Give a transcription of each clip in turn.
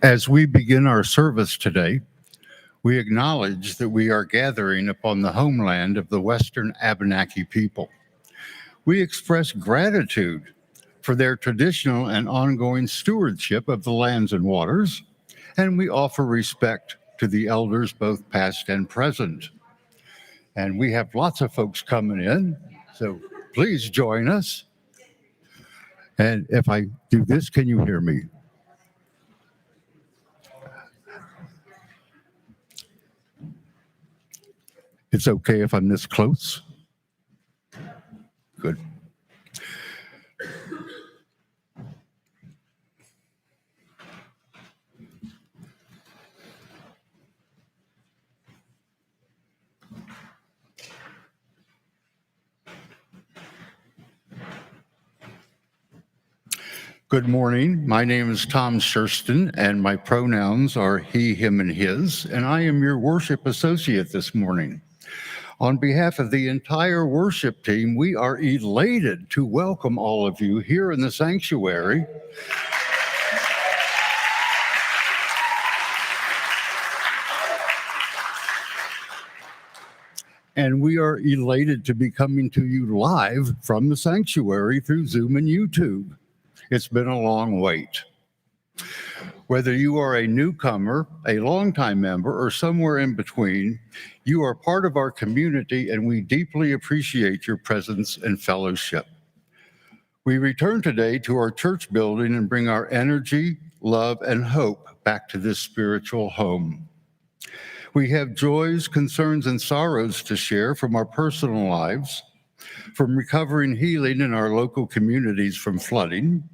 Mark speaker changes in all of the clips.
Speaker 1: As we begin our service today, we acknowledge that we are gathering upon the homeland of the Western Abenaki people. We express gratitude for their traditional and ongoing stewardship of the lands and waters, and we offer respect to the elders, both past and present. And we have lots of folks coming in, so please join us. And if I do this, can you hear me? It's okay if I'm this close? Good. Good morning. My name is Tom Shurston, and my pronouns are he, him, and his, and I am your worship associate this morning. On behalf of the entire worship team, we are elated to welcome all of you here in the sanctuary. And we are elated to be coming to you live from the sanctuary through Zoom and YouTube. It's been a long wait. Whether you are a newcomer, a longtime member, or somewhere in between, you are part of our community and we deeply appreciate your presence and fellowship. We return today to our church building and bring our energy, love, and hope back to this spiritual home. We have joys, concerns, and sorrows to share from our personal lives, from recovering healing in our local communities from flooding,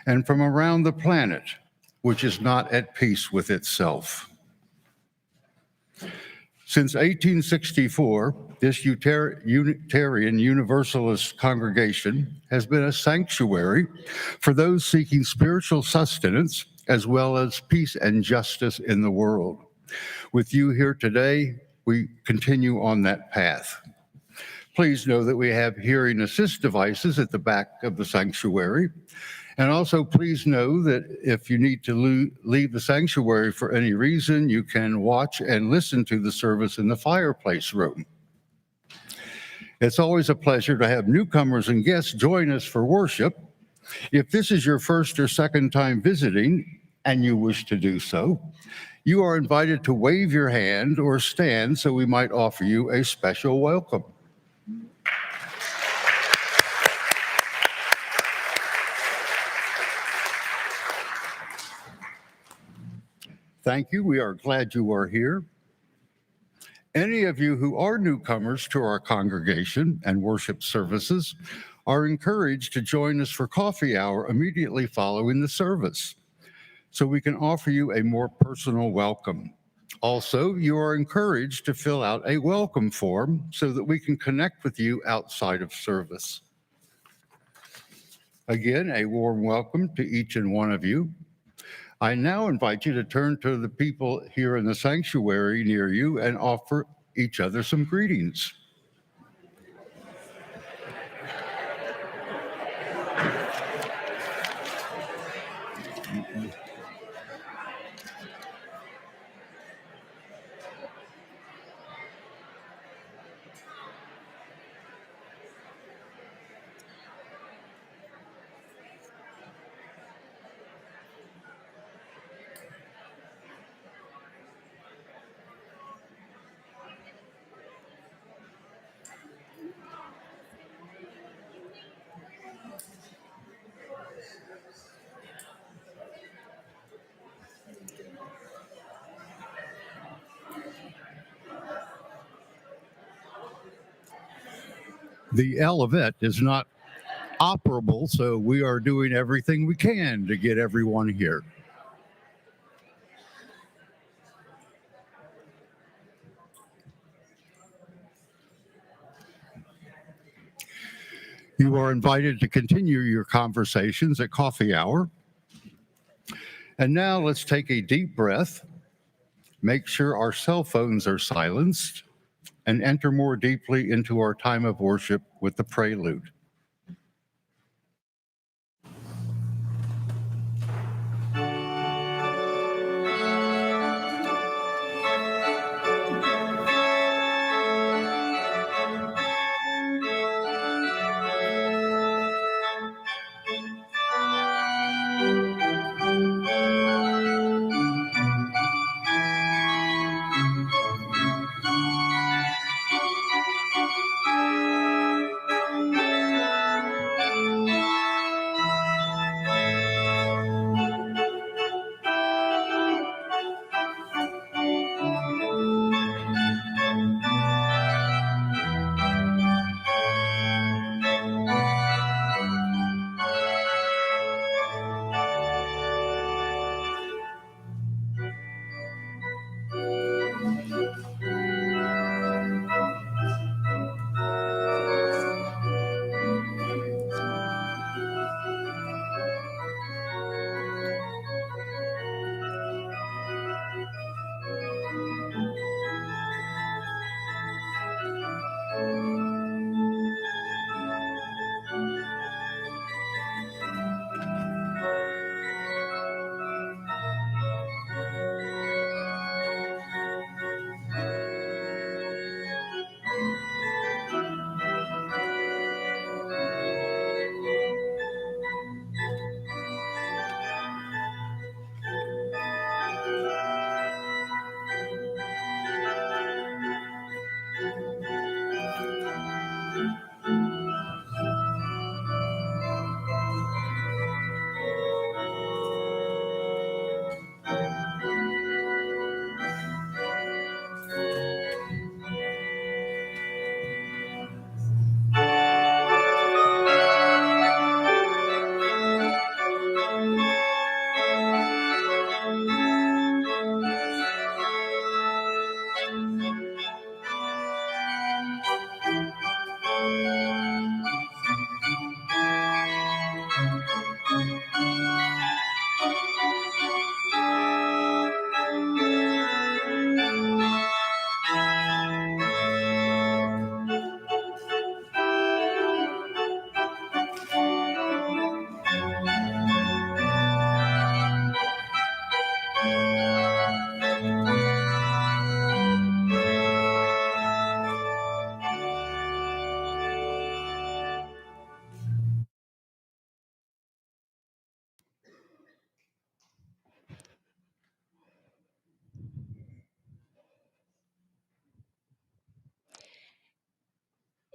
Speaker 1: and from around the planet, which is not at peace with itself. Since 1864, this Unitarian Universalist congregation has been a sanctuary for those seeking spiritual sustenance as well as peace and justice in the world. With you here today, we continue on that path. Please know that we have hearing assist devices at the back of the sanctuary. And also please know that if you need to leave the sanctuary for any reason, you can watch and listen to the service in the fireplace room. It's always a pleasure to have newcomers and guests join us for worship. If this is your first or second time visiting, and you wish to do so, you are invited to wave your hand or stand so we might offer you a special welcome. Thank you. We are glad you are here. Any of you who are newcomers to our congregation and worship services are encouraged to join us for coffee hour immediately following the service, so we can offer you a more personal welcome. Also, you are encouraged to fill out a welcome form so that we can connect with you outside of service. Again, a warm welcome to each and one of you. I now invite you to turn to the people here in the sanctuary near you and offer each other some greetings. The elevator is not operable, so we are doing everything we can to get everyone here. You are invited to continue your conversations at coffee hour. And now let's take a deep breath, make sure our cell phones are silenced, and enter more deeply into our time of worship with the prelude.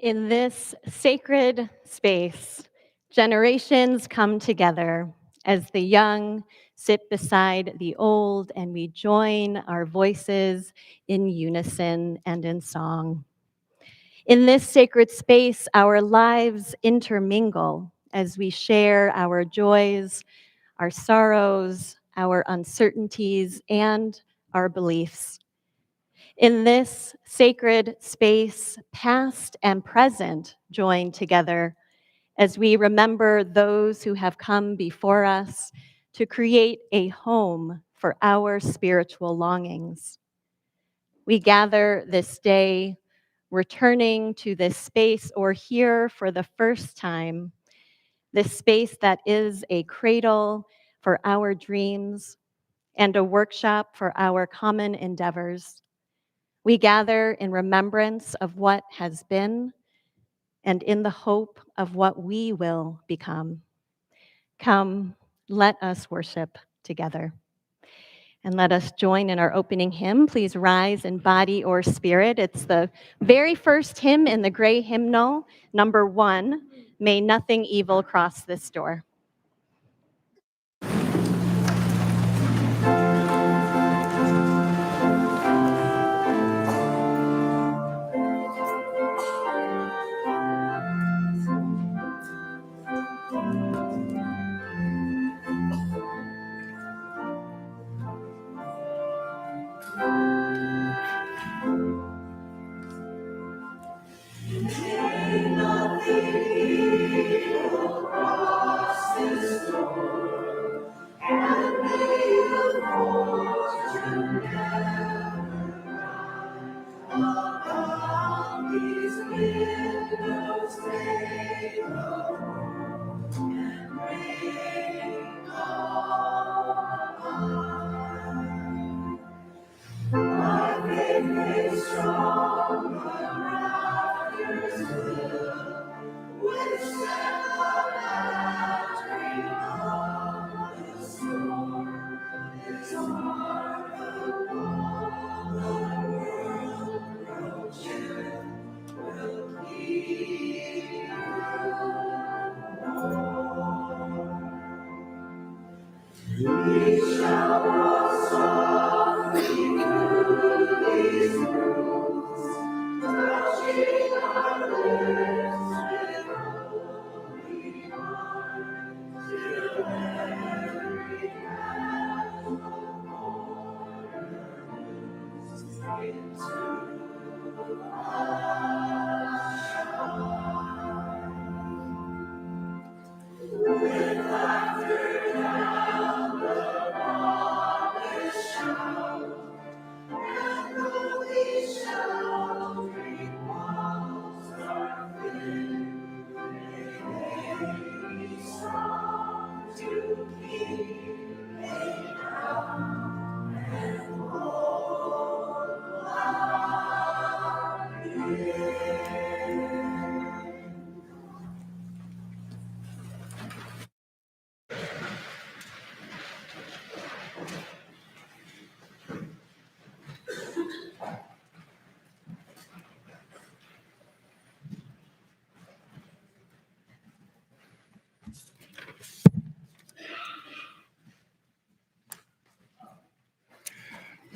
Speaker 2: In this sacred space, generations come together as the young sit beside the old, and we join our voices in unison and in song. In this sacred space, our lives intermingle as we share our joys, our sorrows, our uncertainties, and our beliefs. In this sacred space, past and present join together as we remember those who have come before us to create a home for our spiritual longings. We gather this day, returning to this space or here for the first time, this space that is a cradle for our dreams and a workshop for our common endeavors. We gather in remembrance of what has been and in the hope of what we will become. Come, let us worship together. And let us join in our opening hymn. Please rise in body or spirit. It's the very first hymn in the gray hymnal, number 1, May Nothing Evil Cross This Door.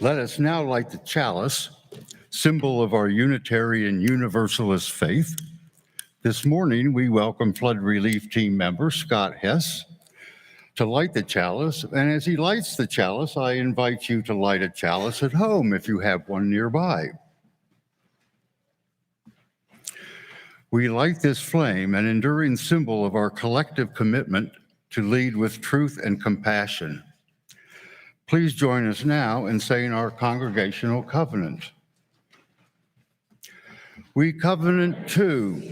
Speaker 1: Let us now light the chalice, symbol of our Unitarian Universalist faith. This morning, we welcome flood relief team member Scott Hess to light the chalice. And as he lights the chalice, I invite you to light a chalice at home if you have one nearby. We light this flame, an enduring symbol of our collective commitment to lead with truth and compassion. Please join us now in saying our congregational covenant. We covenant to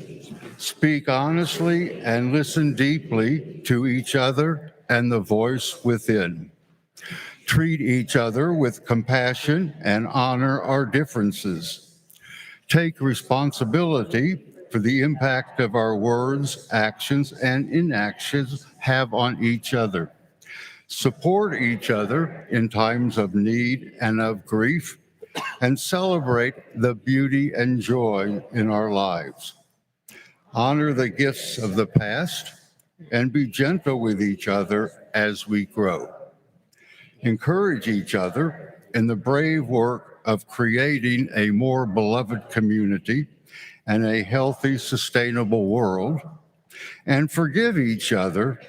Speaker 1: speak honestly and listen deeply to each other and the voice within. Treat each other with compassion and honor our differences. Take responsibility for the impact of our words, actions, and inactions have on each other. Support each other in times of need and of grief, and celebrate the beauty and joy in our lives. Honor the gifts of the past and be gentle with each other as we grow. Encourage each other in the brave work of creating a more beloved community and a healthy, sustainable world, and forgive each other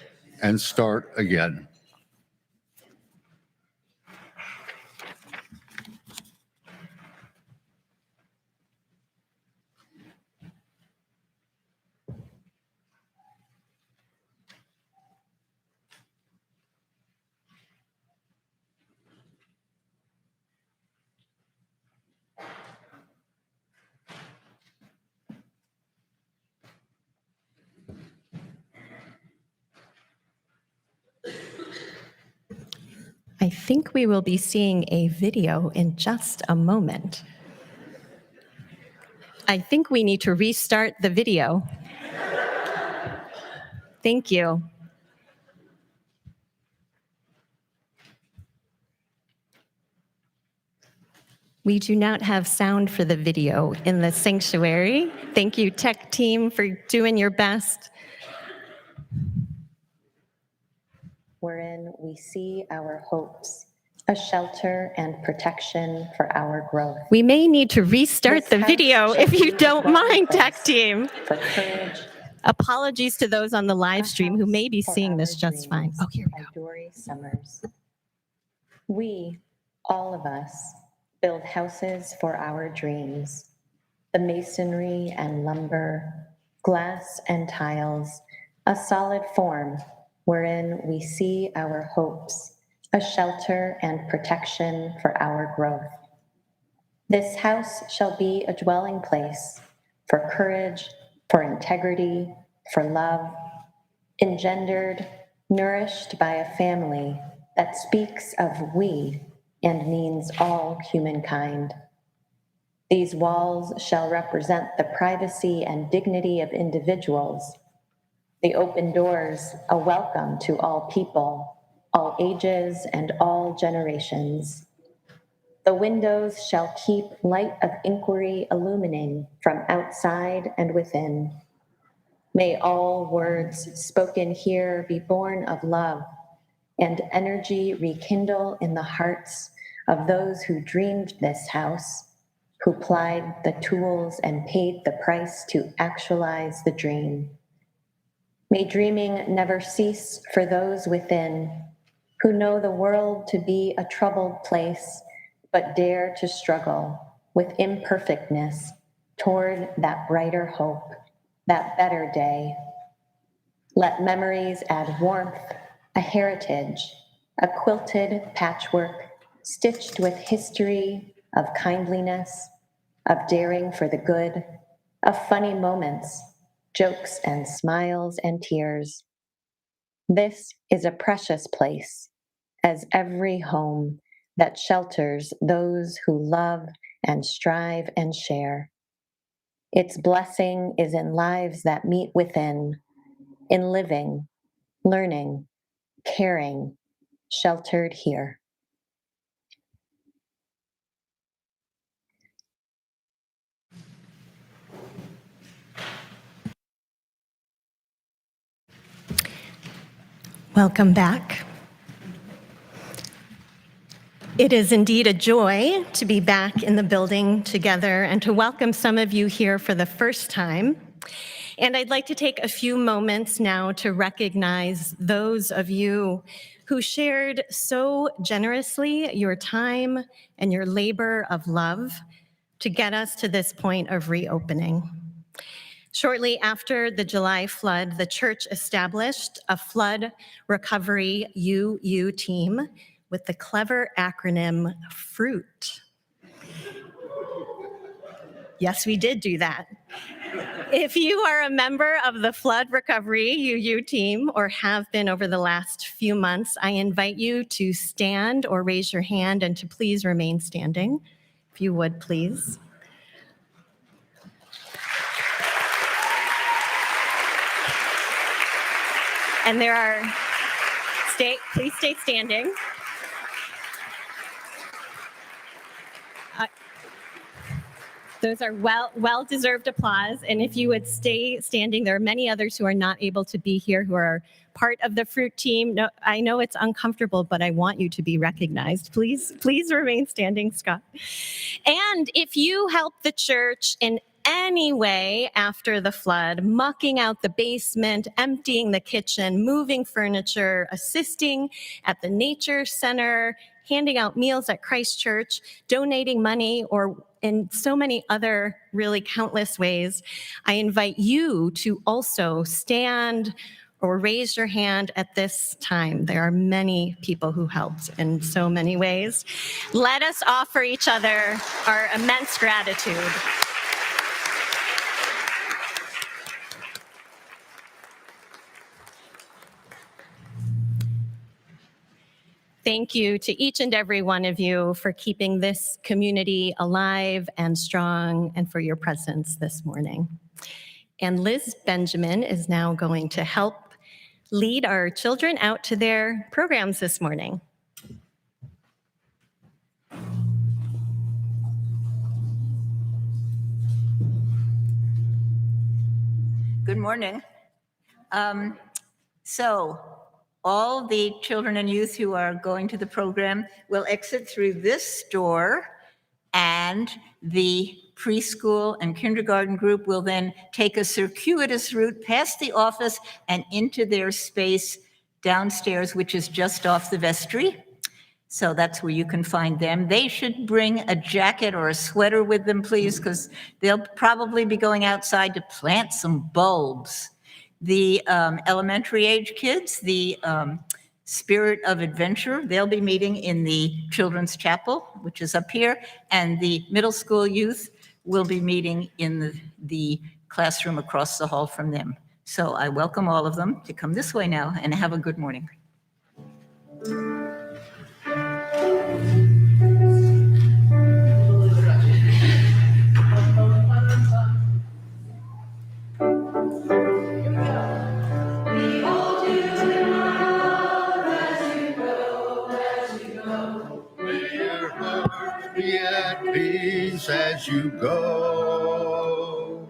Speaker 1: and start again.
Speaker 2: I think we will be seeing a video in just a moment. I think we need to restart the video. Thank you. We do not have sound for the video in the sanctuary. Thank you, tech team, for doing your best.
Speaker 3: Wherein we see our hopes, a shelter and protection for our growth.
Speaker 2: We may need to restart the video if you don't mind, tech team.
Speaker 3: For courage.
Speaker 2: Apologies to those on the live stream who may be seeing this just fine. Oh, here we go.
Speaker 3: Dory Summers. We, all of us, build houses for our dreams. The masonry and lumber, glass and tiles, a solid form wherein we see our hopes, a shelter and protection for our growth. This house shall be a dwelling place for courage, for integrity, for love, engendered, nourished by a family that speaks of we and means all humankind. These walls shall represent the privacy and dignity of individuals, the open doors, a welcome to all people, all ages and all generations. The windows shall keep light of inquiry illumining from outside and within. May all words spoken here be born of love and energy rekindle in the hearts of those who dreamed this house, who plied the tools and paid the price to actualize the dream. May dreaming never cease for those within who know the world to be a troubled place, but dare to struggle with imperfectness toward that brighter hope, that better day. Let memories add warmth, a heritage, a quilted patchwork stitched with history of kindliness, of daring for the good, of funny moments, jokes and smiles and tears. This is a precious place, as every home that shelters those who love and strive and share. Its blessing is in lives that meet within, in living, learning, caring, sheltered here.
Speaker 4: Welcome back. It is indeed a joy to be back in the building together and to welcome some of you here for the first time. And I'd like to take a few moments now to recognize those of you who shared so generously your time and your labor of love to get us to this point of reopening. Shortly after the July flood, the church established a flood recovery UU team with the clever acronym FRUIT. Yes, we did do that. If you are a member of the flood recovery UU team or have been over the last few months, I invite you to stand or raise your hand and to please remain standing, if you would, please. And please stay standing. Those are well-deserved applause. And if you would stay standing, there are many others who are not able to be here who are part of the Fruit team. No, I know it's uncomfortable, but I want you to be recognized. Please remain standing, Scott. And if you help the church in any way after the flood, mucking out the basement, emptying the kitchen, moving furniture, assisting at the nature center, handing out meals at Christ Church, donating money, or in so many other really countless ways, I invite you to also stand or raise your hand at this time. There are many people who helped in so many ways. Let us offer each other our immense gratitude. Thank you to each and every one of you for keeping this community alive and strong and for your presence this morning. And Liz Benjamin is now going to help lead our children out to their programs this morning.
Speaker 5: Good morning. So all the children and youth who are going to the program will exit through this door, and the preschool and kindergarten group will then take a circuitous route past the office and into their space downstairs, which is just off the vestry. So that's where you can find them. They should bring a jacket or a sweater with them, please, because they'll probably be going outside to plant some bulbs. The elementary age kids, the Spirit of Adventure, they'll be meeting in the Children's Chapel, which is up here, and the middle school youth will be meeting in the classroom across the hall from them. So I welcome all of them to come this way now, and have a good morning.
Speaker 1: Be at peace as you go.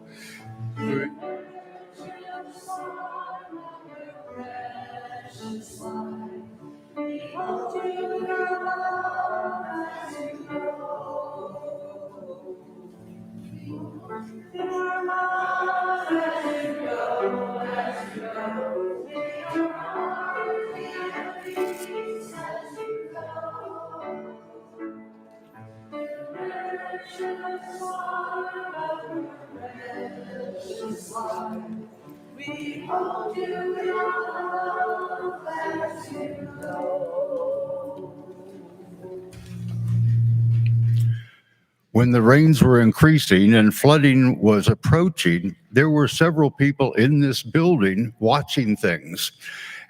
Speaker 1: When the rains were increasing and flooding was approaching, there were several people in this building watching things.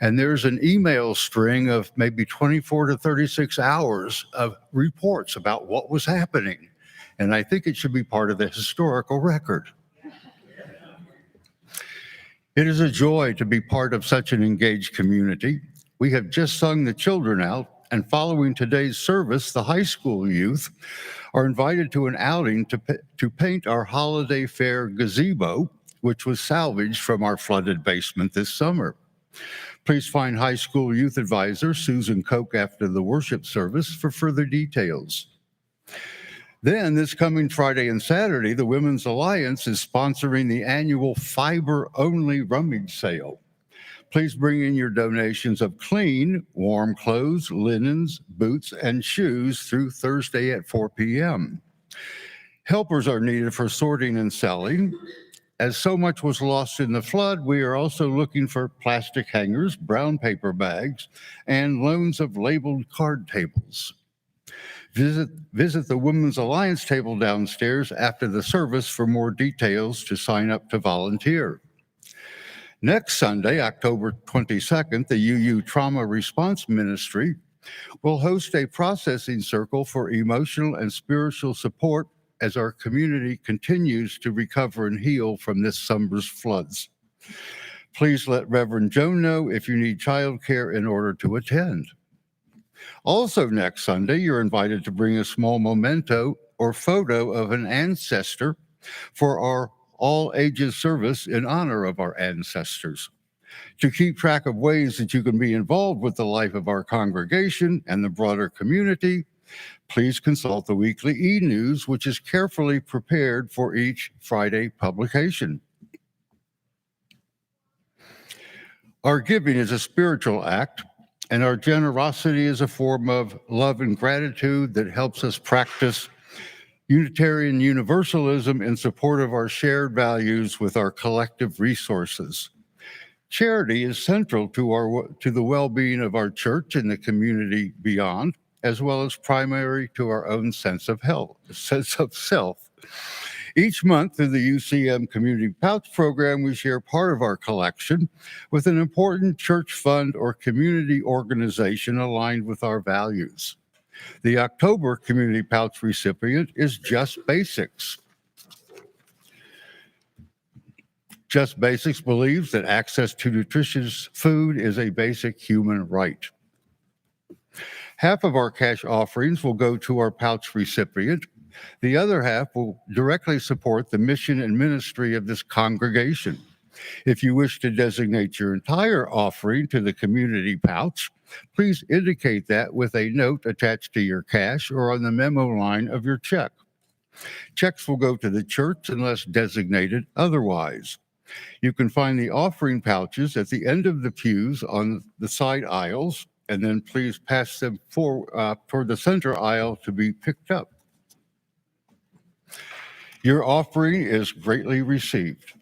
Speaker 1: And there's an email string of maybe 24 to 36 hours of reports about what was happening. And I think it should be part of the historical record. It is a joy to be part of such an engaged community. We have just sung the children out, and following today's service, the high school youth are invited to an outing to paint our holiday fair gazebo, which was salvaged from our flooded basement this summer. Please find high school youth advisor Susan Koch after the worship service for further details. Then, this coming Friday and Saturday, the Women's Alliance is sponsoring the annual fiber-only rummage sale. Please bring in your donations of clean, warm clothes, linens, boots, and shoes through Thursday at 4 p.m. Helpers are needed for sorting and selling. As so much was lost in the flood, we are also looking for plastic hangers, brown paper bags, and loans of labeled card tables. Visit the Women's Alliance table downstairs after the service for more details to sign up to volunteer. Next Sunday, October 22nd, the UU Trauma Response Ministry will host a processing circle for emotional and spiritual support as our community continues to recover and heal from this summer's floods. Please let Reverend Joan know if you need childcare in order to attend. Also next Sunday, you're invited to bring a small memento or photo of an ancestor for our all-ages service in honor of our ancestors. To keep track of ways that you can be involved with the life of our congregation and the broader community, please consult the weekly e-news, which is carefully prepared for each Friday publication. Our giving is a spiritual act, and our generosity is a form of love and gratitude that helps us practice Unitarian Universalism in support of our shared values with our collective resources. Charity is central to the well-being of our church and the community beyond, as well as primary to our own sense of self. Each month through the UCM Community Pouch Program, we share part of our collection with an important church fund or community organization aligned with our values. The October Community Pouch recipient is Just Basics. Just Basics believes that access to nutritious food is a basic human right. Half of our cash offerings will go to our pouch recipient. The other half will directly support the mission and ministry of this congregation. If you wish to designate your entire offering to the community pouch, please indicate that with a note attached to your cash or on the memo line of your check. Checks will go to the church unless designated otherwise. You can find the offering pouches at the end of the pews on the side aisles, and then please pass them toward the center aisle to be picked up. Your offering is greatly received.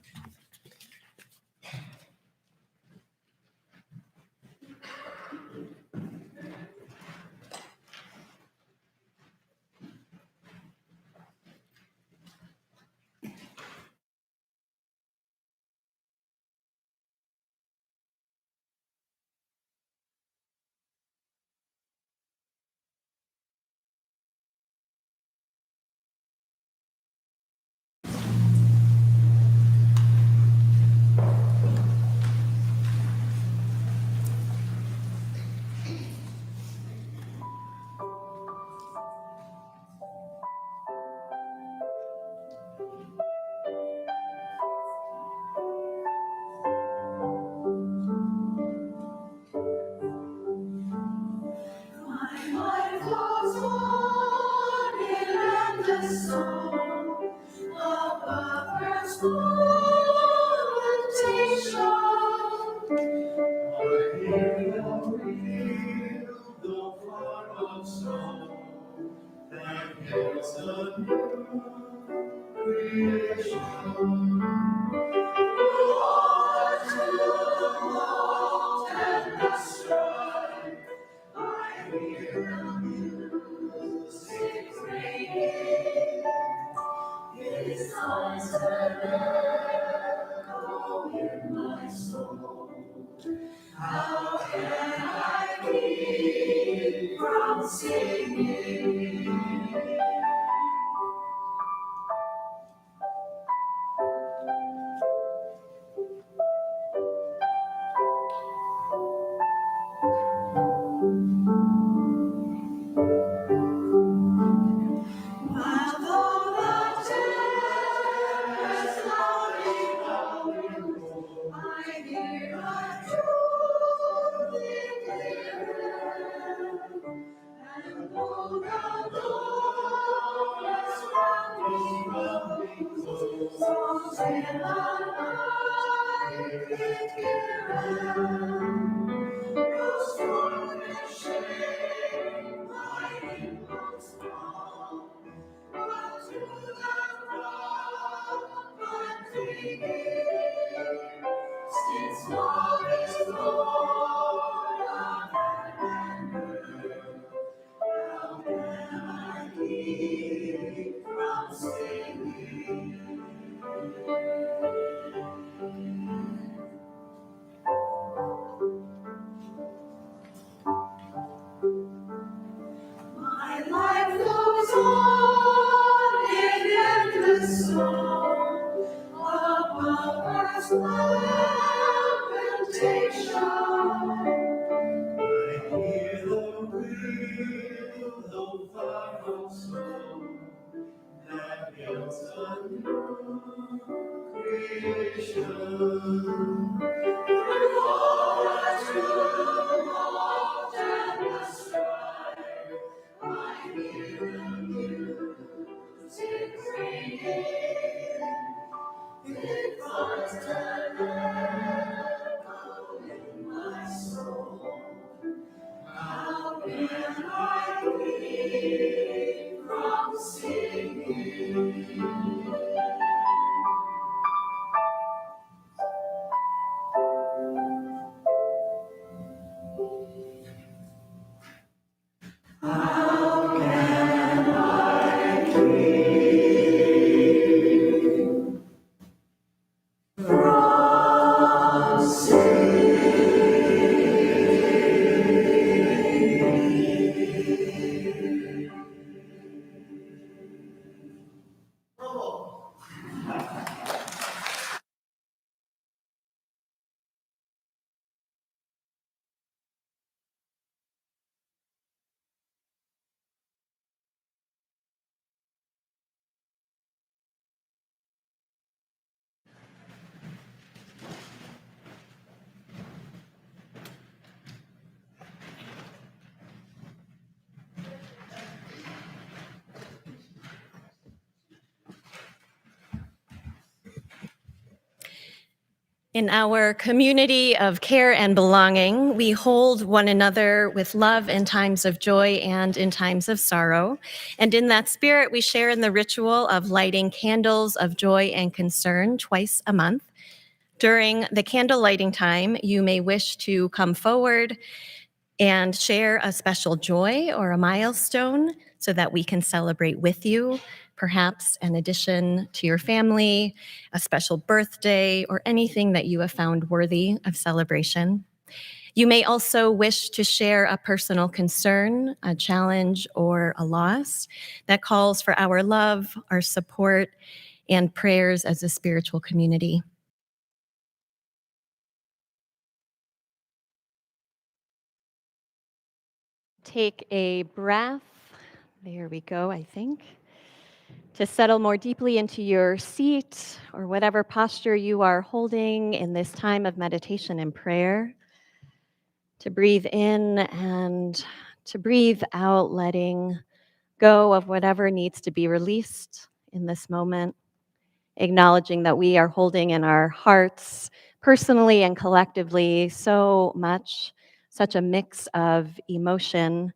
Speaker 4: In our community of care and belonging, we hold one another with love in times of joy and in times of sorrow. And in that spirit, we share in the ritual of lighting candles of joy and concern twice a month. During the candle lighting time, you may wish to come forward and share a special joy or a milestone so that we can celebrate with you, perhaps an addition to your family, a special birthday, or anything that you have found worthy of celebration. You may also wish to share a personal concern, a challenge, or a loss that calls for our love, our support, and prayers as a spiritual community.
Speaker 2: Take a breath. There we go, I think. To settle more deeply into your seat or whatever posture you are holding in this time of meditation and prayer. To breathe in and to breathe out, letting go of whatever needs to be released in this moment, acknowledging that we are holding in our hearts, personally and collectively, so much, such a mix of emotion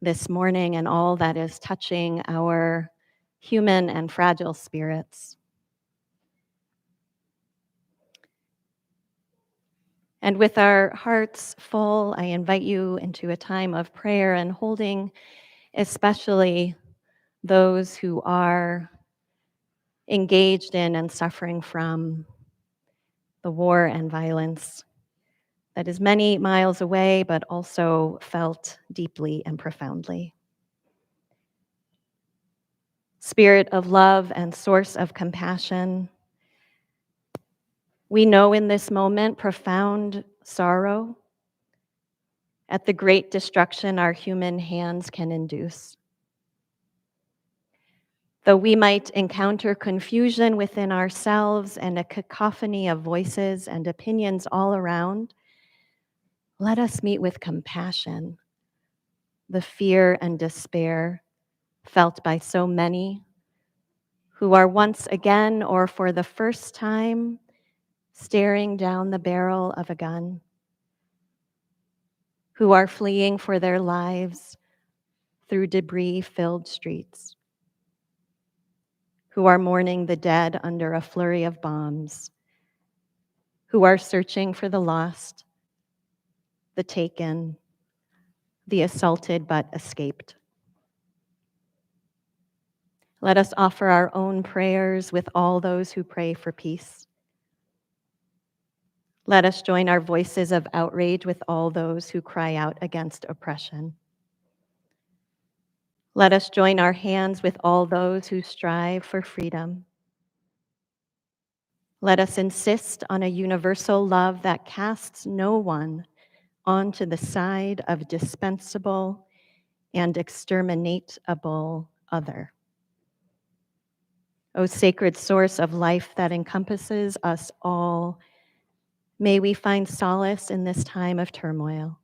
Speaker 2: this morning and all that is touching our human and fragile spirits. And with our hearts full, I invite you into a time of prayer and holding especially those who are engaged in and suffering from the war and violence that is many miles away, but also felt deeply and profoundly. Spirit of love and source of compassion, we know in this moment profound sorrow at the great destruction our human hands can induce. Though we might encounter confusion within ourselves and a cacophony of voices and opinions all around, let us meet with compassion the fear and despair felt by so many who are once again or for the first time staring down the barrel of a gun, who are fleeing for their lives through debris-filled streets, who are mourning the dead under a flurry of bombs, who are searching for the lost, the taken, the assaulted but escaped. Let us offer our own prayers with all those who pray for peace. Let us join our voices of outrage with all those who cry out against oppression. Let us join our hands with all those who strive for freedom. Let us insist on a universal love that casts no one onto the side of dispensable and exterminatable other. O sacred source of life that encompasses us all, may we find solace in this time of turmoil.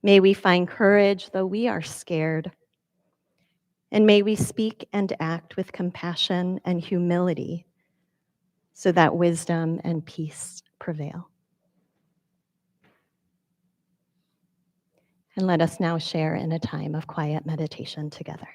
Speaker 2: May we find courage, though we are scared. And may we speak and act with compassion and humility so that wisdom and peace prevail. And let us now share in a time of quiet meditation together.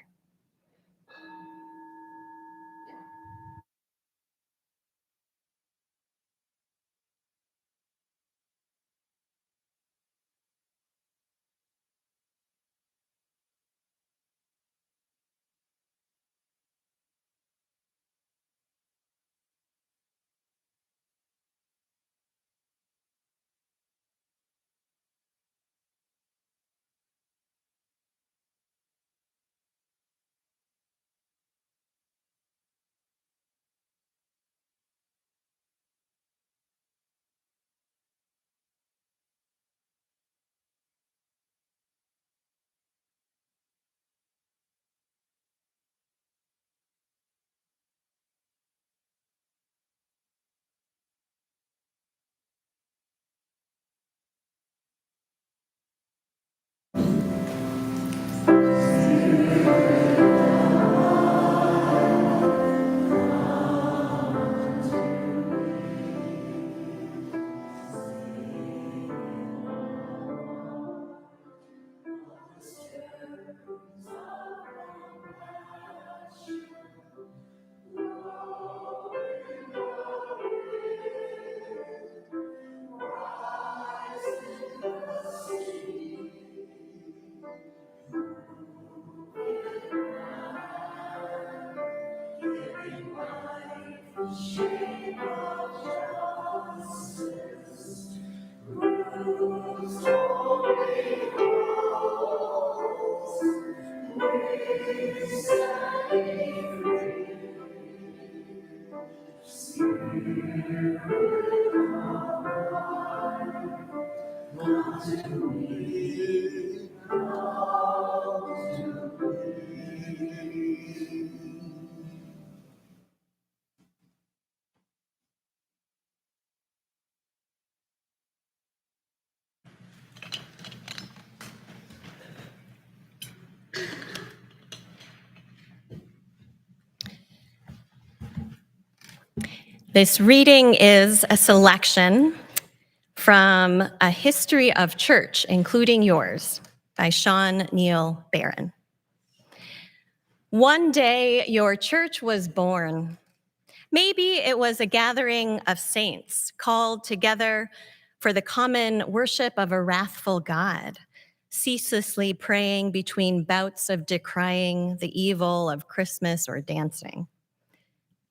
Speaker 4: This reading is a selection from A History of Church, Including Yours, by Sean Neil Barron. One day your church was born. Maybe it was a gathering of saints called together for the common worship of a wrathful God, ceaselessly praying between bouts of decrying the evil of Christmas or dancing.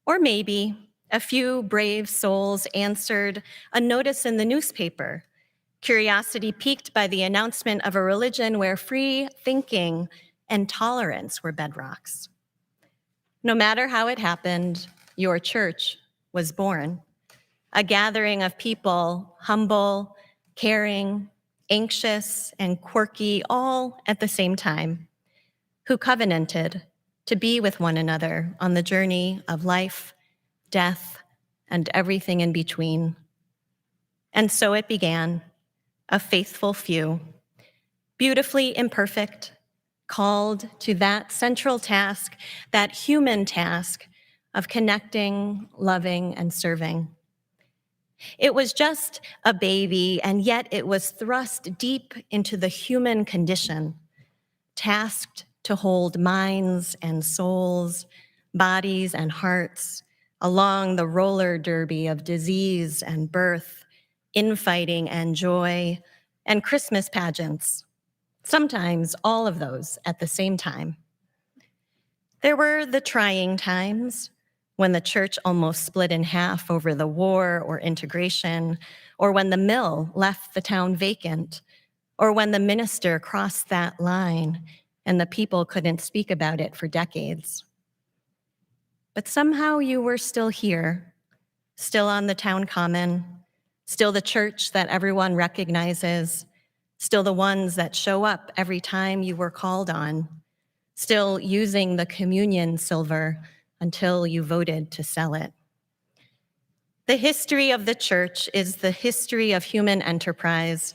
Speaker 4: Or maybe a few brave souls answered a notice in the newspaper, curiosity piqued by the announcement of a religion where free thinking and tolerance were bedrocks. No matter how it happened, your church was born, a gathering of people, humble, caring, anxious, and quirky, all at the same time, who covenanted to be with one another on the journey of life, death, and everything in between. And so it began, a faithful few, beautifully imperfect, called to that central task, that human task of connecting, loving, and serving. It was just a baby, and yet it was thrust deep into the human condition, tasked to hold minds and souls, bodies and hearts along the roller derby of disease and birth, infighting and joy, and Christmas pageants, sometimes all of those at the same time. There were the trying times when the church almost split in half over the war or integration, or when the mill left the town vacant, or when the minister crossed that line and the people couldn't speak about it for decades. But somehow you were still here, still on the town common, still the church that everyone recognizes, still the ones that show up every time you were called on, still using the communion silver until you voted to sell it. The history of the church is the history of human enterprise,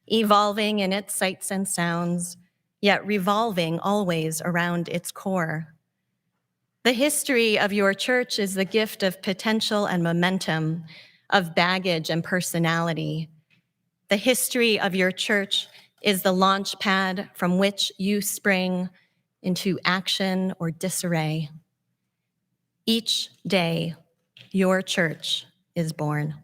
Speaker 4: evolving in its sights and sounds, yet revolving always around its core. The history of your church is the gift of potential and momentum, of baggage and personality. The history of your church is the launch pad from which you spring into action or disarray. Each day, your church is born.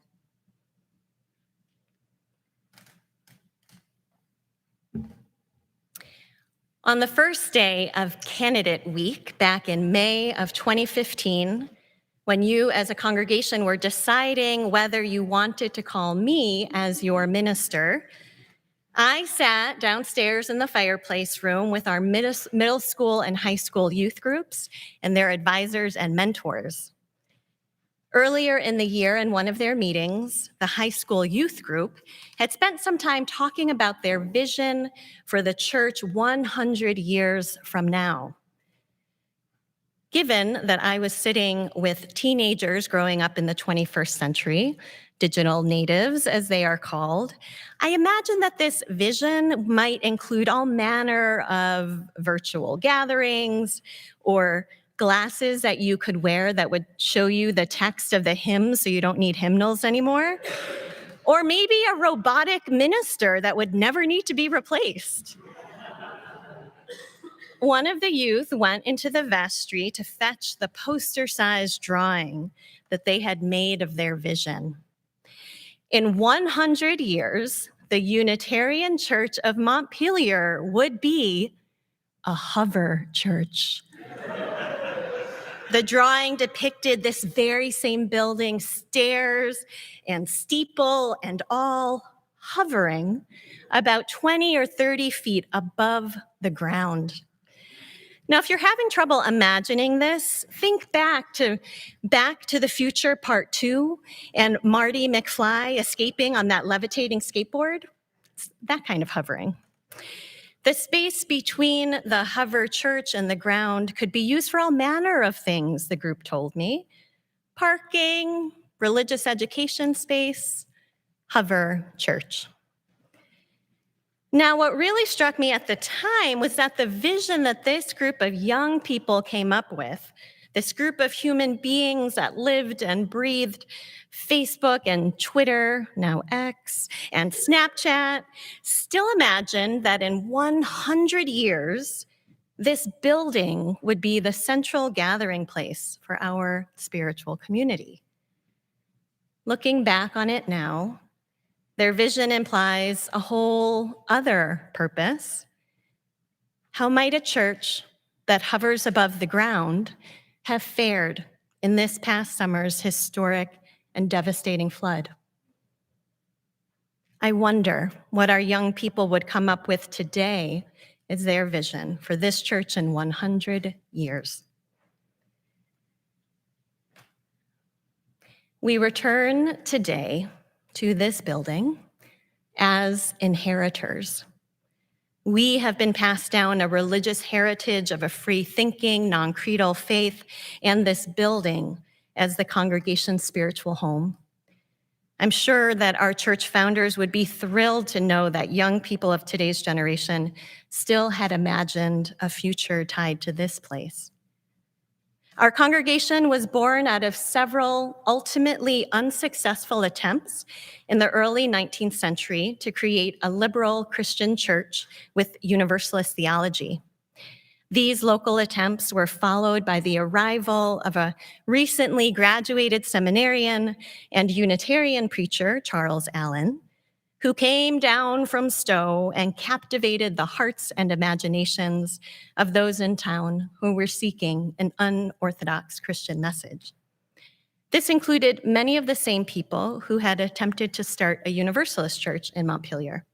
Speaker 4: On the first day of Candidate Week back in May of 2015, when you as a congregation were deciding whether you wanted to call me as your minister, I sat downstairs in the fireplace room with our middle school and high school youth groups and their advisors and mentors. Earlier in the year, in one of their meetings, the high school youth group had spent some time talking about their vision for the church 100 years from now. Given that I was sitting with teenagers growing up in the 21st century, digital natives as they are called, I imagined that this vision might include all manner of virtual gatherings or glasses that you could wear that would show you the text of the hymn so you don't need hymnals anymore, or maybe a robotic minister that would never need to be replaced. One of the youth went into the vestry to fetch the poster-sized drawing that they had made of their vision. In 100 years, the Unitarian Church of Montpelier would be a hover church. The drawing depicted this very same building, stairs and steeple and all hovering about 20 or 30 feet above the ground. Now, if you're having trouble imagining this, think back to the Future Part 2 and Marty McFly escaping on that levitating skateboard. It's that kind of hovering. The space between the hover church and the ground could be used for all manner of things, the group told me. Parking, religious education space, hover church. Now, what really struck me at the time was that the vision that this group of young people came up with, This group of human beings that lived and breathed Facebook and Twitter, now X, and Snapchat, still imagined that in 100 years, this building would be the central gathering place for our spiritual community. Looking back on it now, their vision implies a whole other purpose. How might a church that hovers above the ground have fared in this past summer's historic and devastating flood? I wonder what our young people would come up with today as their vision for this church in 100 years. We return today to this building as inheritors. We have been passed down a religious heritage of a free-thinking, non-creedal faith, and this building as the congregation's spiritual home. I'm sure that our church founders would be thrilled to know that young people of today's generation still had imagined a future tied to this place. Our congregation was born out of several ultimately unsuccessful attempts in the early 19th century to create a liberal Christian church with universalist theology. These local attempts were followed by the arrival of a recently graduated seminarian and Unitarian preacher, Charles Allen, who came down from Stowe and captivated the hearts and imaginations of those in town who were seeking an unorthodox Christian message. This included many of the same people who had attempted to start a Universalist church in Montpelier.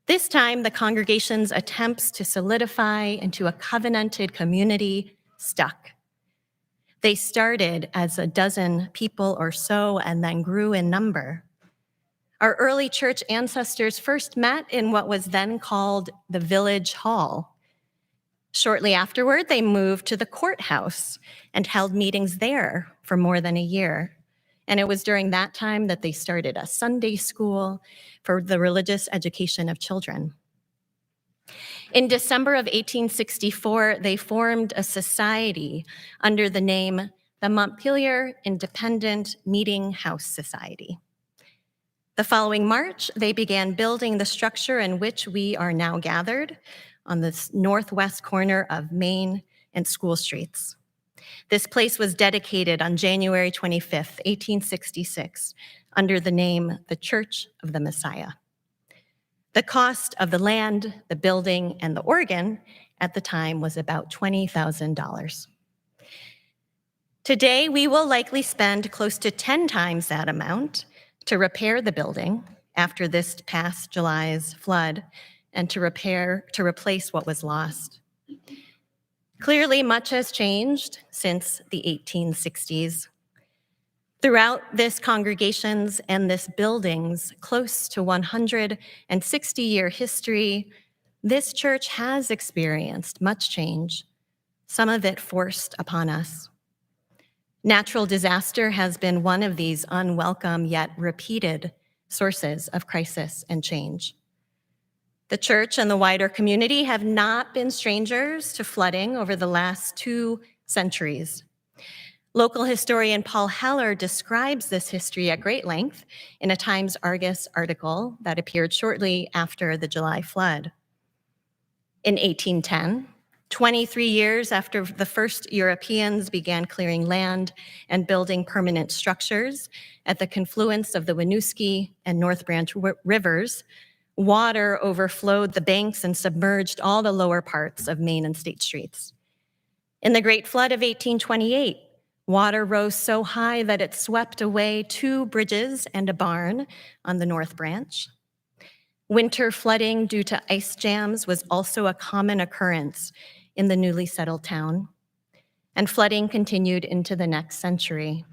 Speaker 4: This time, the congregation's attempts to solidify into a covenanted community stuck. They started as a dozen people or so and then grew in number. Our early church ancestors first met in what was then called the Village Hall. Shortly afterward, they moved to the courthouse and held meetings there for more than a year. And it was during that time that they started a Sunday school for the religious education of children. In December of 1864, they formed a society under the name the Montpelier Independent Meeting House Society. The following March, they began building the structure in which we are now gathered on the northwest corner of Main and School Streets. This place was dedicated on January 25th, 1866, under the name the Church of the Messiah. The cost of the land, the building, and the organ at the time was about $20,000. Today, we will likely spend close to 10 times that amount to repair the building after this past July's flood and to replace what was lost. Clearly, much has changed since the 1860s. Throughout this congregation's and this building's close to 160-year history, this church has experienced much change, some of it forced upon us. Natural disaster has been one of these unwelcome yet repeated sources of crisis and change. The church and the wider community have not been strangers to flooding over the last 2 centuries. Local historian Paul Heller describes this history at great length in a Times Argus article that appeared shortly after the July flood. In 1810, 23 years after the first Europeans began clearing land and building permanent structures at the confluence of the Winooski and North Branch rivers, water overflowed the banks and submerged all the lower parts of Main and State Streets. In the Great Flood of 1828, water rose so high that it swept away 2 bridges and a barn on the North Branch. Winter flooding due to ice jams was also a common occurrence in the newly settled town, and flooding continued into the next century.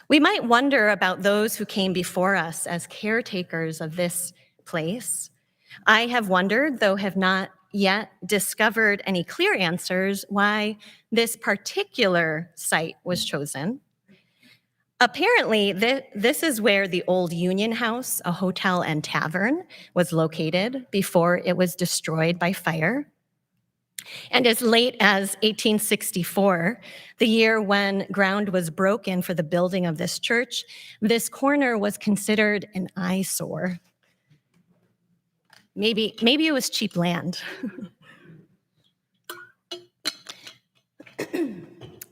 Speaker 4: We might wonder about those who came before us as caretakers of this place. I have wondered, though have not yet discovered any clear answers, why this particular site was chosen. Apparently, this is where the old Union House, a hotel and tavern, was located before it was destroyed by fire. And as late as 1864, the year when ground was broken for the building of this church, this corner was considered an eyesore. Maybe it was cheap land.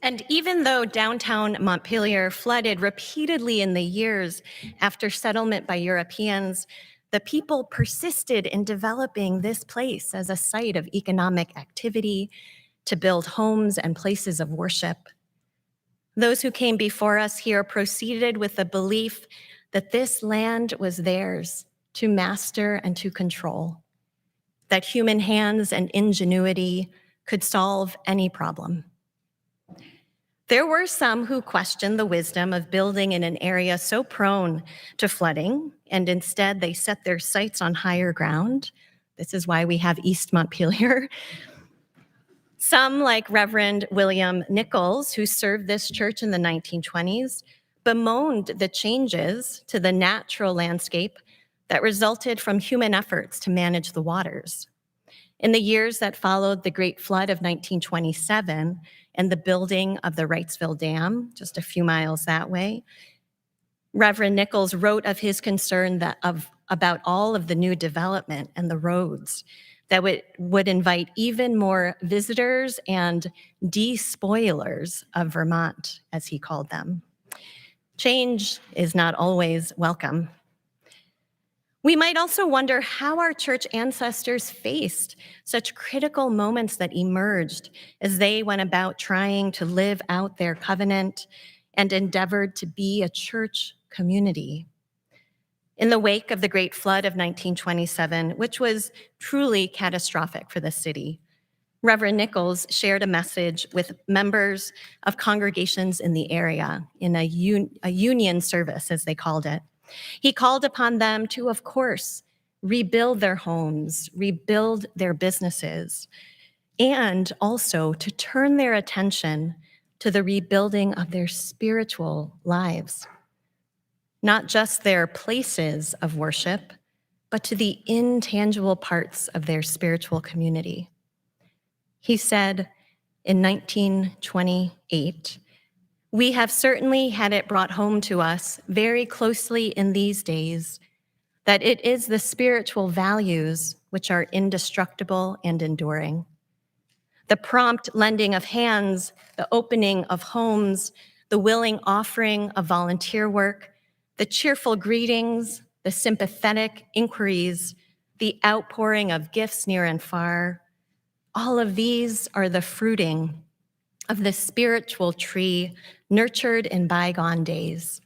Speaker 4: And even though downtown Montpelier flooded repeatedly in the years after settlement by Europeans, the people persisted in developing this place as a site of economic activity, to build homes and places of worship. Those who came before us here proceeded with the belief that this land was theirs to master and to control, that human hands and ingenuity could solve any problem. There were some who questioned the wisdom of building in an area so prone to flooding, and instead they set their sights on higher ground. This is why we have East Montpelier. Some, like Reverend William Nichols, who served this church in the 1920s, bemoaned the changes to the natural landscape that resulted from human efforts to manage the waters. In the years that followed the Great Flood of 1927 and the building of the Wrightsville Dam, just a few miles that way, Reverend Nichols wrote of his concern about all of the new development and the roads that would invite even more visitors and despoilers of Vermont, as he called them. Change is not always welcome. We might also wonder how our church ancestors faced such critical moments that emerged as they went about trying to live out their covenant and endeavored to be a church community. In the wake of the Great Flood of 1927, which was truly catastrophic for the city, Reverend Nichols shared a message with members of congregations in the area in a union service, as they called it. He called upon them to, of course, rebuild their homes, rebuild their businesses, and also to turn their attention to the rebuilding of their spiritual lives. Not just their places of worship, but to the intangible parts of their spiritual community. He said in 1928, "We have certainly had it brought home to us very closely in these days that it is the spiritual values which are indestructible and enduring. The prompt lending of hands, the opening of homes, the willing offering of volunteer work, the cheerful greetings, the sympathetic inquiries, the outpouring of gifts near and far, all of these are the fruiting of the spiritual tree nurtured in bygone days,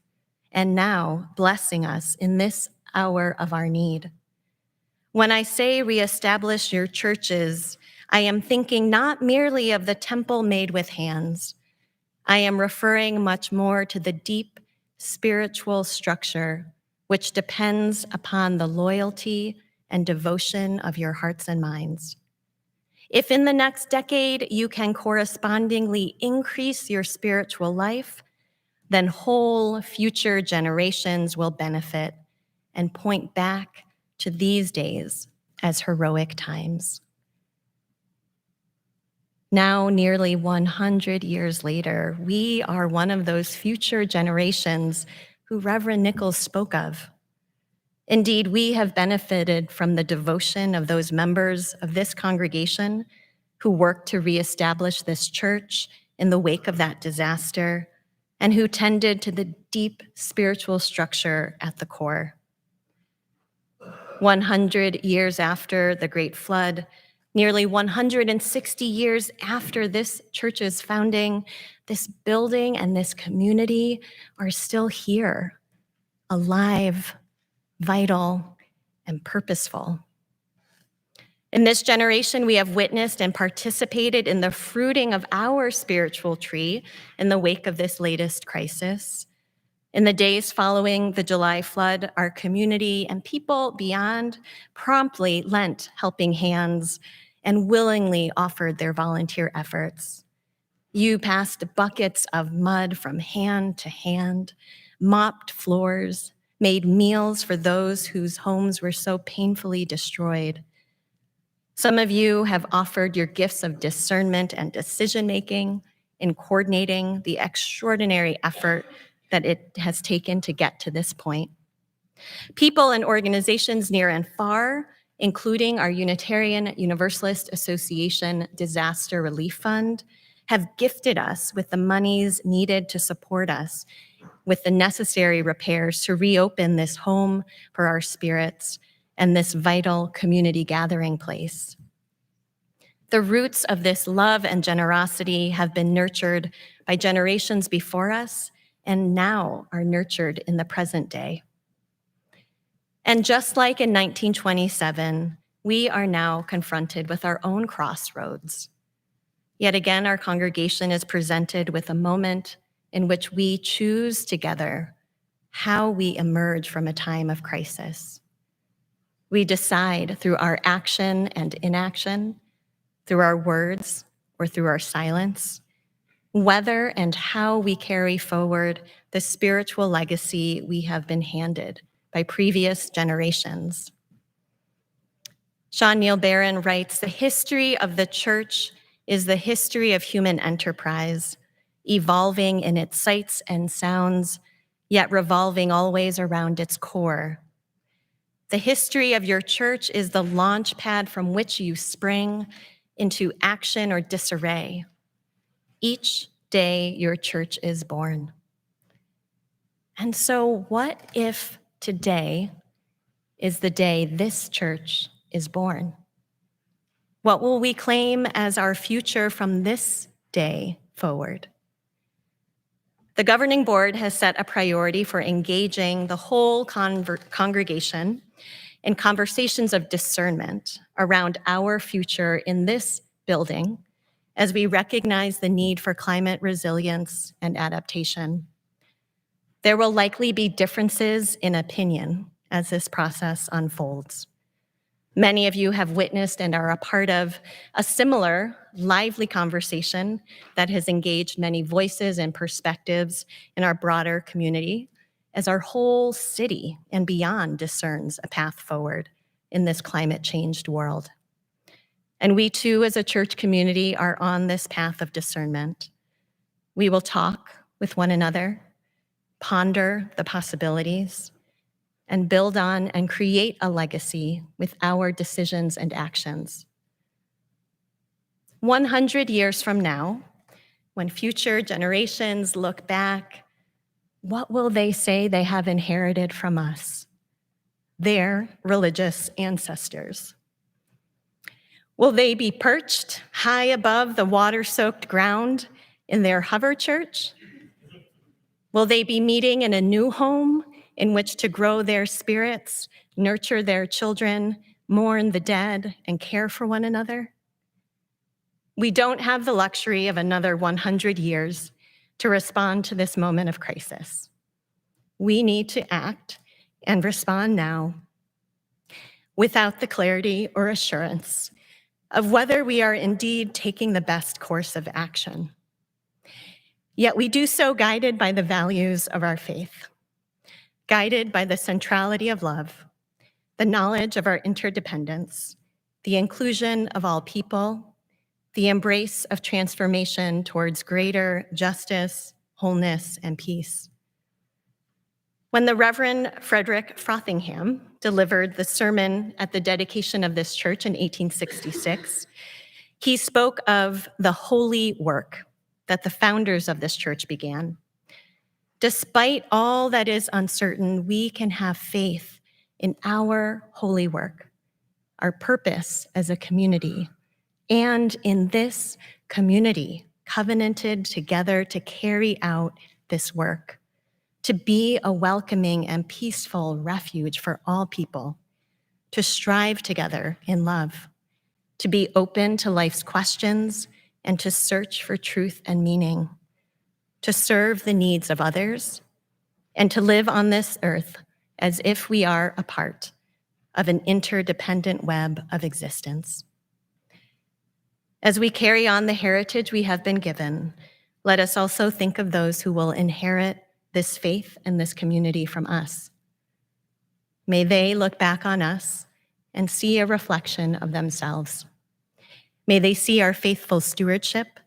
Speaker 4: and now blessing us in this hour of our need. When I say reestablish your churches, I am thinking not merely of the temple made with hands. I am referring much more to the deep spiritual structure which depends upon the loyalty and devotion of your hearts and minds. If in the next decade you can correspondingly increase your spiritual life, then whole future generations will benefit and point back to these days as heroic times." Now, nearly 100 years later, we are one of those future generations who Reverend Nichols spoke of. Indeed, we have benefited from the devotion of those members of this congregation who worked to reestablish this church in the wake of that disaster and who tended to the deep spiritual structure at the core. 100 years after the Great Flood, nearly 160 years after this church's founding, this building and this community are still here, alive, vital, and purposeful. In this generation, we have witnessed and participated in the fruiting of our spiritual tree in the wake of this latest crisis. In the days following the July flood, our community and people beyond promptly lent helping hands and willingly offered their volunteer efforts. You passed buckets of mud from hand to hand, mopped floors, made meals for those whose homes were so painfully destroyed. Some of you have offered your gifts of discernment and decision-making in coordinating the extraordinary effort that it has taken to get to this point. People and organizations near and far, including our Unitarian Universalist Association Disaster Relief Fund, have gifted us with the monies needed to support us with the necessary repairs to reopen this home for our spirits and this vital community gathering place. The roots of this love and generosity have been nurtured by generations before us and now are nurtured in the present day. And just like in 1927, we are now confronted with our own crossroads. Yet again, our congregation is presented with a moment in which we choose together how we emerge from a time of crisis. We decide through our action and inaction, through our words or through our silence, whether and how we carry forward the spiritual legacy we have been handed by previous generations. Sean Neil Barron writes, "The history of the church is the history of human enterprise, evolving in its sights and sounds, yet revolving always around its core. The history of your church is the launch pad from which you spring into action or disarray. Each day your church is born." And so what if today is the day this church is born? What will we claim as our future from this day forward? The governing board has set a priority for engaging the whole congregation in conversations of discernment around our future in this building as we recognize the need for climate resilience and adaptation. There will likely be differences in opinion as this process unfolds. Many of you have witnessed and are a part of a similar lively conversation that has engaged many voices and perspectives in our broader community as our whole city and beyond discerns a path forward in this climate-changed world. And we too, as a church community, are on this path of discernment. We will talk with one another, ponder the possibilities, and build on and create a legacy with our decisions and actions. 100 years from now, when future generations look back, what will they say they have inherited from us, their religious ancestors? Will they be perched high above the water-soaked ground in their hover church? Will they be meeting in a new home in which to grow their spirits, nurture their children, mourn the dead, and care for one another? We don't have the luxury of another 100 years to respond to this moment of crisis. We need to act and respond now without the clarity or assurance of whether we are indeed taking the best course of action. Yet we do so guided by the values of our faith, guided by the centrality of love, the knowledge of our interdependence, the inclusion of all people, the embrace of transformation towards greater justice, wholeness, and peace. When the Reverend Frederick Frothingham delivered the sermon at the dedication of this church in 1866, he spoke of the holy work that the founders of this church began. Despite all that is uncertain, we can have faith in our holy work, our purpose as a community, and in this community, covenanted together to carry out this work, to be a welcoming and peaceful refuge for all people, to strive together in love, to be open to life's questions and to search for truth and meaning, to serve the needs of others, and to live on this earth as if we are a part of an interdependent web of existence. As we carry on the heritage we have been given, let us also think of those who will inherit this faith and this community from us. May they look back on us and see a reflection of themselves. May they see our faithful stewardship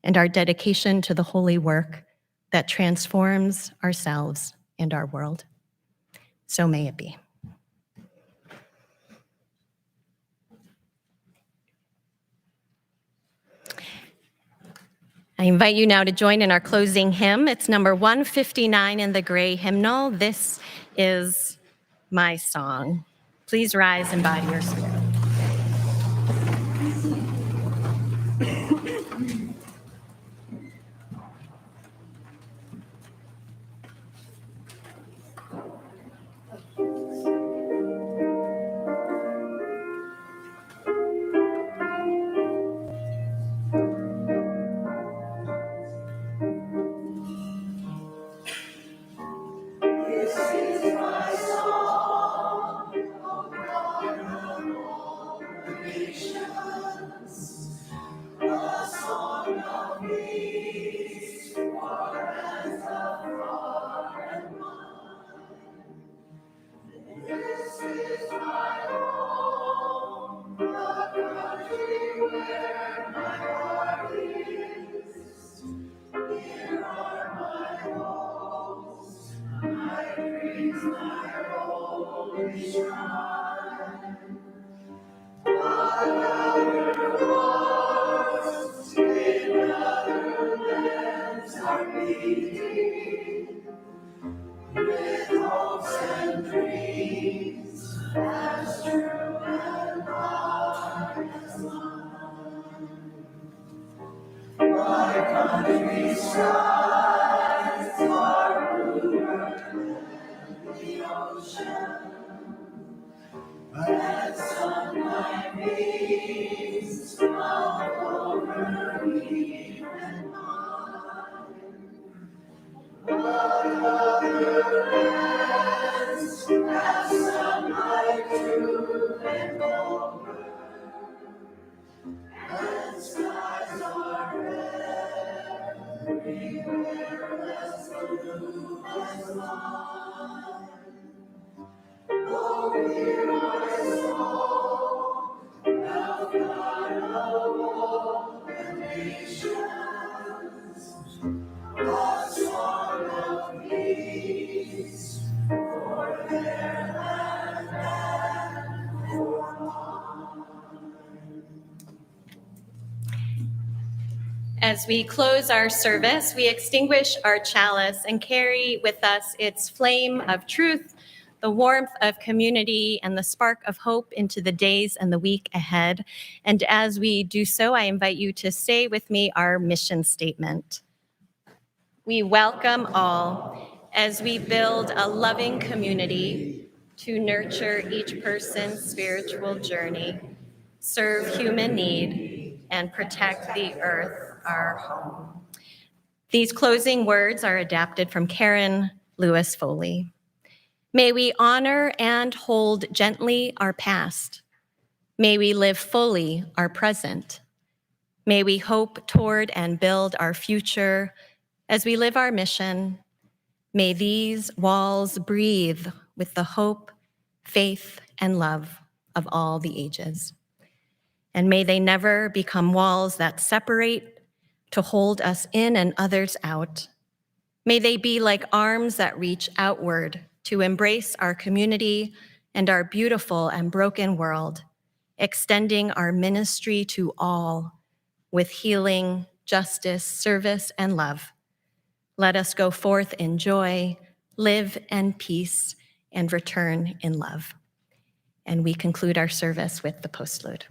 Speaker 4: and our dedication to the holy work that transforms ourselves and our world. So may it be. I invite you now to join in our closing hymn. It's number 159 in the gray hymnal. This is my song. Please rise and bow to your spirit. As we close our service, we extinguish our chalice and carry with us its flame of truth, the warmth of community, and the spark of hope into the days and the week ahead. And as we do so, I invite you to say with me our mission statement. We welcome all as we build a loving community to nurture each person's spiritual journey, serve human need, and protect the earth, our home. These closing words are adapted from Karen Lewis Foley. May we honor and hold gently our past. May we live fully our present. May we hope toward and build our future as we live our mission. May these walls breathe with the hope, faith, and love of all the ages. And may they never become walls that separate to hold us in and others out. May they be like arms that reach outward to embrace our community and our beautiful and broken world, extending our ministry to all with healing, justice, service, and love. Let us go forth in joy, live in peace, and return in love. And we conclude our service with the postlude.